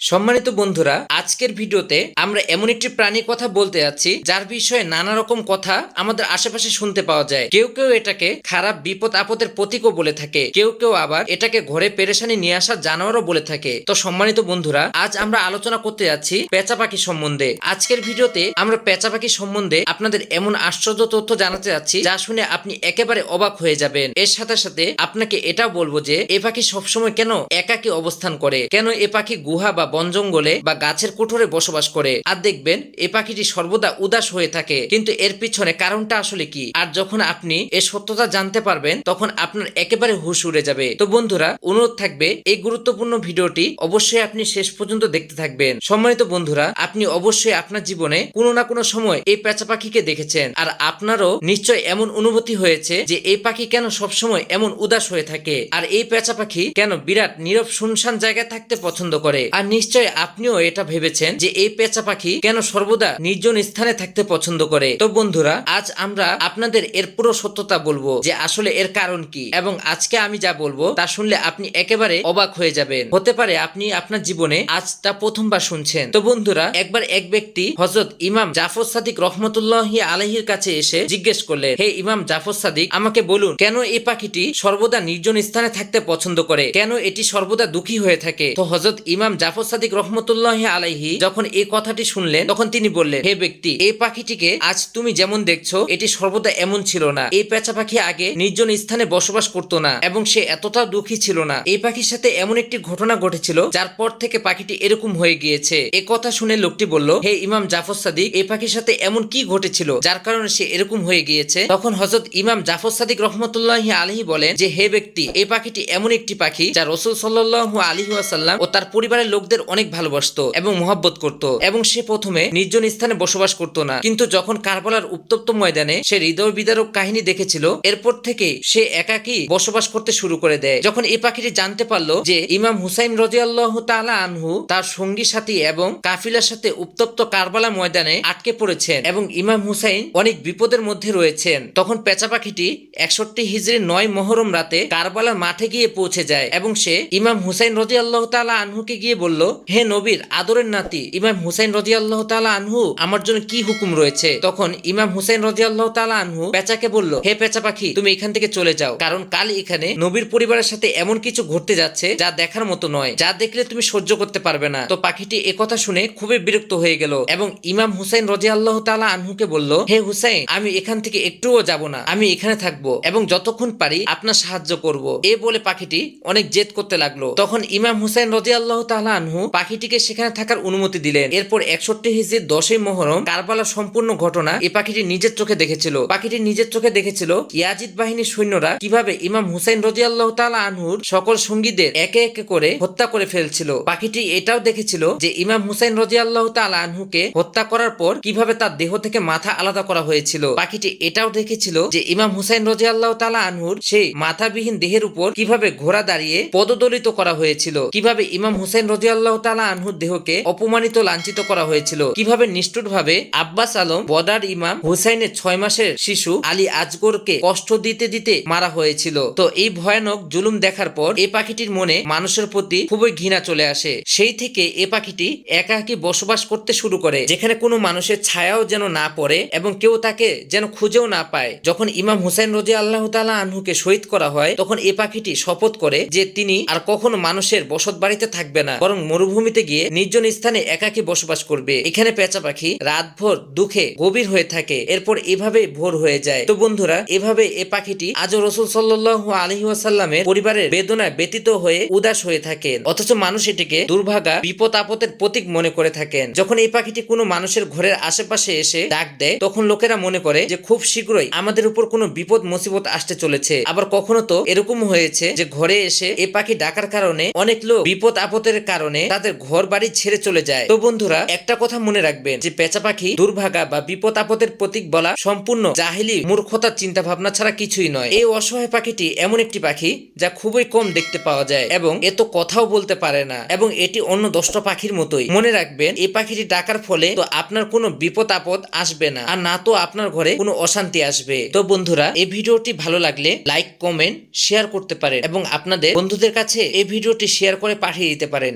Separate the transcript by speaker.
Speaker 1: সম্মানিত বন্ধুরা, আজকের ভিডিওতে আমরা এমন একটি প্রাণীর কথা বলতে যাচ্ছি যার বিষয়ে নানা রকম কথা আমাদের আশেপাশে শুনতে পাওয়া যায়। কেউ কেউ এটাকে খারাপ বিপদ আপদের প্রতীকও বলে থাকে, কেউ কেউ আবার এটাকে ঘরে পেরেশানি নিয়ে আসা জানোয়ারও বলে থাকে। তো সম্মানিত বন্ধুরা, আজ আমরা আলোচনা করতে যাচ্ছি পেঁচা পাখি সম্বন্ধে। আজকের ভিডিওতে আমরা পেঁচা পাখি সম্বন্ধে আপনাদের এমন আশ্চর্য তথ্য জানাতে যাচ্ছি যা শুনে আপনি একেবারে অবাক হয়ে যাবেন। এর সাথে সাথে আপনাকে এটাও বলবো যে এ পাখি সবসময় কেন একাকী অবস্থান করে, কেন এ পাখি গুহা বা বন জঙ্গলে বা গাছের কুঠোরে বসবাস করে। আর দেখবেন এই পাখিটি সর্বদা উদাস হয়ে থাকে, কিন্তু এর পিছনে কারণটা আসলে কি। আর যখন আপনি এই সত্যতা জানতে পারবেন তখন আপনার একেবারে হুঁশ উড়ে যাবে। তো বন্ধুরা, অনুরোধ থাকবে এই গুরুত্বপূর্ণ ভিডিওটি অবশ্যই আপনি শেষ পর্যন্ত দেখতে থাকবেন। সম্মানিত বন্ধুরা, আপনি অবশ্যই আপনার জীবনে কোনো না কোনো সময় এই পেঁচা পাখিকে দেখেছেন, আর আপনারও নিশ্চয় এমন অনুভূতি হয়েছে যে এই পাখি কেন সবসময় এমন উদাস হয়ে থাকে, আর এই পেঁচা পাখি কেন বিরাট নীরব শুনশান জায়গায় থাকতে পছন্দ করে। আর নিশ্চয় আপনিও এটা ভেবেছেন যে এই পেঁচা পাখি কেন সর্বদা নির্জন স্থানে থাকতে পছন্দ করে। তো বন্ধুরা, আজ আমরা আপনাদের এর পুরো সত্যতা বলবো যে আসলে এর কারণ কি, এবং আজকে আমি যা বলবো তা শুনলে আপনি একেবারে অবাক হয়ে যাবেন। হতে পারে আপনি আপনার জীবনে আজ তা প্রথমবার শুনছেন। তো বন্ধুরা, একবার এক ব্যক্তি হযরত ইমাম জাফর সাদিক রহমতুল্লাহি আলাইহির কাছে এসে জিজ্ঞেস করলেন, হে ইমাম জাফর সাদিক, আমাকে বলুন কেন এই পাখিটি সর্বদা নির্জন স্থানে থাকতে পছন্দ করে, কেন এটি সর্বদা দুঃখী হয়ে থাকে। তো হযরত ইমাম জাফর সাদিক রহমতুল্লাহি আলাইহি যখন এই কথাটি শুনলেন তখন তিনি বললেন, হে ব্যক্তি, এই পাখিটিকে আজ তুমি যেমন দেখছো এটি সর্বদা এমন ছিল না। এই পেঁচা পাখি আগে নির্জন স্থানে বসবাস করতো না এবং সে এতটা দুঃখী ছিল না। এই পাখির সাথে এমন একটি ঘটনা ঘটেছিল যার পর থেকে পাখিটি এরকম হয়ে গিয়েছে। এ কথা শুনে লোকটি বলল, হে ইমাম জাফর সাদিক, এই পাখির সাথে এমন কি ঘটেছিল যার কারণে সে এরকম হয়ে গিয়েছে। তখন হযরত ইমাম জাফর সাদিক রহমতুল্লাহি আলাইহি বলেন যে, হে ব্যক্তি, এই পাখিটি এমন একটি পাখি যা রাসূল সাল্লাল্লাহু আলাইহি ওয়াসাল্লাম ও তার পরিবারের লোকদের অনেক ভালোবাসতো এবং মহব্বত করত, এবং সে প্রথমে নির্জন স্থানে বসবাস করত না, কিন্তু যখন কারবালার উত্তপ্ত ময়দানে সে হৃদয় বিদারক কাহিনী দেখেছিল এরপর থেকে সে একাকী বসবাস করতে শুরু করে দেয়। যখন এই পাখিটি জানতে পারলো যে ইমাম হুসাইন রাদিয়াল্লাহু তাআলা আনহু তার সঙ্গী সাথী এবং কাফিলার সাথে উত্তপ্ত কারবালা ময়দানে আটকে পড়েছেন এবং ইমাম হুসাইন অনেক বিপদের মধ্যে রয়েছেন, তখন পেঁচা পাখিটি 61 হিজরি 9 মুহররম রাতে কারবালার মাঠে গিয়ে পৌঁছে যায় এবং সে ইমাম হুসাইন রাদিয়াল্লাহু তাআলা আনহুকে গিয়ে বলল, হে নবীর আদরের নাতি ইমাম হুসাইন রাদিয়াল্লাহু তাআলা আনহু, আমার জন্য কি হুকুম রয়েছে। তখন ইমাম হুসাইন রাদিয়াল্লাহু তাআলা আনহু পেঁচাকে বলল, হে পেঁচা পাখি, তুমি এখান থেকে চলে যাও, কারণ কাল এখানে নবীর পরিবারের সাথে এমন কিছু ঘটতে যাচ্ছে যা দেখার মতো নয়, যা দেখলে তুমি সহ্য করতে পারবে না। তো পাখিটি একথা শুনে খুবই বিরক্ত হয়ে গেল এবং ইমাম হুসাইন রাদিয়াল্লাহু তাআলা আনহুকে বলল, হে হুসাইন, আমি এখান থেকে একটুও যাব না, আমি এখানে থাকবো এবং যতক্ষণ পারি আপনার সাহায্য করব। এ বলে পাখিটি অনেক জেদ করতে লাগলো। তখন ইমাম হুসাইন রাদিয়াল্লাহু তাআলা আনহু পাখিটিকে সেখানে থাকার অনুমতি দিলেন। এরপর 61 হিজরি 10 মুহররম কারবালার সম্পূর্ণ ঘটনা এই পাখিটি নিজের চোখে দেখেছিল। পাখিটি নিজের চোখে দেখেছিল ইয়াজিদ বাহিনীর সৈন্যরা কিভাবে ইমাম হুসাইন রাদিয়াল্লাহু তাআলা আনহুর সকল সঙ্গীদের একে একে করে হত্যা করে ফেলছিল। পাখিটি এটাও দেখেছিল যে ইমাম হুসাইন রাদিয়াল্লাহু তাআলা আনহুকে হত্যা করার পর কিভাবে তার দেহ থেকে মাথা আলাদা করা হয়েছিল। পাখিটি এটাও দেখেছিল যে ইমাম হুসাইন রাদিয়াল্লাহু তাআলা আনহুর সেই মাথাবিহীন দেহের উপর কিভাবে ঘোড়া দাঁড়িয়ে পদদলিত করা হয়েছিল, কিভাবে ইমাম হুসাইন রাদিয়াল্লাহু তাআলা আনহুর দেহকে অপমানিত লাঞ্ছিত করা হয়েছিল, কিভাবে নিষ্ঠুরভাবে আব্বাস আলম বদার ইমাম হুসাইনের 6 মাসের শিশু আলী আজগরকে কষ্ট দিতে দিতে মারা হয়েছিল। তো এই ভয়ানক জুলুম দেখার পর এই পাখিটির মনে মানুষের প্রতি খুবই ঘৃণা চলে আসে। সেই থেকে এই পাখিটি একাকী বসবাস করতে শুরু করে, যেখানে কোনো মানুষের ছায়াও যেন না পড়ে এবং কেউ তাকে যেন খুঁজেও না পায়। যখন ইমাম হুসাইন রাদিয়াল্লাহু তাআলা আনহুকে শহীদ করা হয় তখন এই পাখিটি শপথ করে যে তিনি আর কখনো মানুষের বসত বাড়িতে থাকবে না, বরং মরুভূমিতে গিয়ে নির্জন স্থানে একাকী বসবাস করবে। এখানে পেঁচা পাখি রাতভর দুঃখে গভীর হয়ে থাকে, এরপর এভাবে ভোর হয়ে যায়। তো বন্ধুরা, এভাবে এ পাখিটি আজও রাসূল সাল্লাল্লাহু আলাইহি ওয়াসাল্লামের পরিবারের বেদনায় ব্যতীত হয়ে উদাস হয়ে থাকেন, অথচ মানুষ এটিকে দুর্ভাগা বিপদ আপদের প্রতীক মনে করে থাকেন। যখন এই পাখিটি কোনো মানুষের ঘরের আশেপাশে এসে ডাক দেয় তখন লোকেরা মনে করে যে খুব শীঘ্রই আমাদের উপর কোনো বিপদ মুসিবত আসতে চলেছে। আবার কখনো তো এরকম হয়েছে যে ঘরে এসে এই পাখি ডাকার কারণে অনেক লোক বিপদ আপদের কারণে তাদের ঘর বাড়ি ছেড়ে চলে যায়। তো বন্ধুরা, একটা কথা মনে রাখবেন যে পেঁচা পাখি দুর্ভাগা বা বিপদ আপদের প্রতীক বলা সম্পূর্ণ জাহিলি মূর্খতার চিন্তা ভাবনা ছাড়া কিছুই নয়। এই অসহায় পাখিটি এমন একটি পাখি যা খুবই কম দেখতে পাওয়া যায় এবং এত কথাও বলতে পারে না, এবং এটি অন্য 10টা পাখির মতোই। মনে রাখবেন, এই পাখিটি ডাকার ফলে তো আপনার কোনো বিপদ আপদ আসবে না, আর না তো আপনার ঘরে কোনো অশান্তি আসবে। তো বন্ধুরা, এই ভিডিওটি ভালো লাগলে লাইক, কমেন্ট, শেয়ার করতে পারেন এবং আপনাদের বন্ধুদের কাছে এই ভিডিওটি শেয়ার করে পাঠিয়ে দিতে পারেন।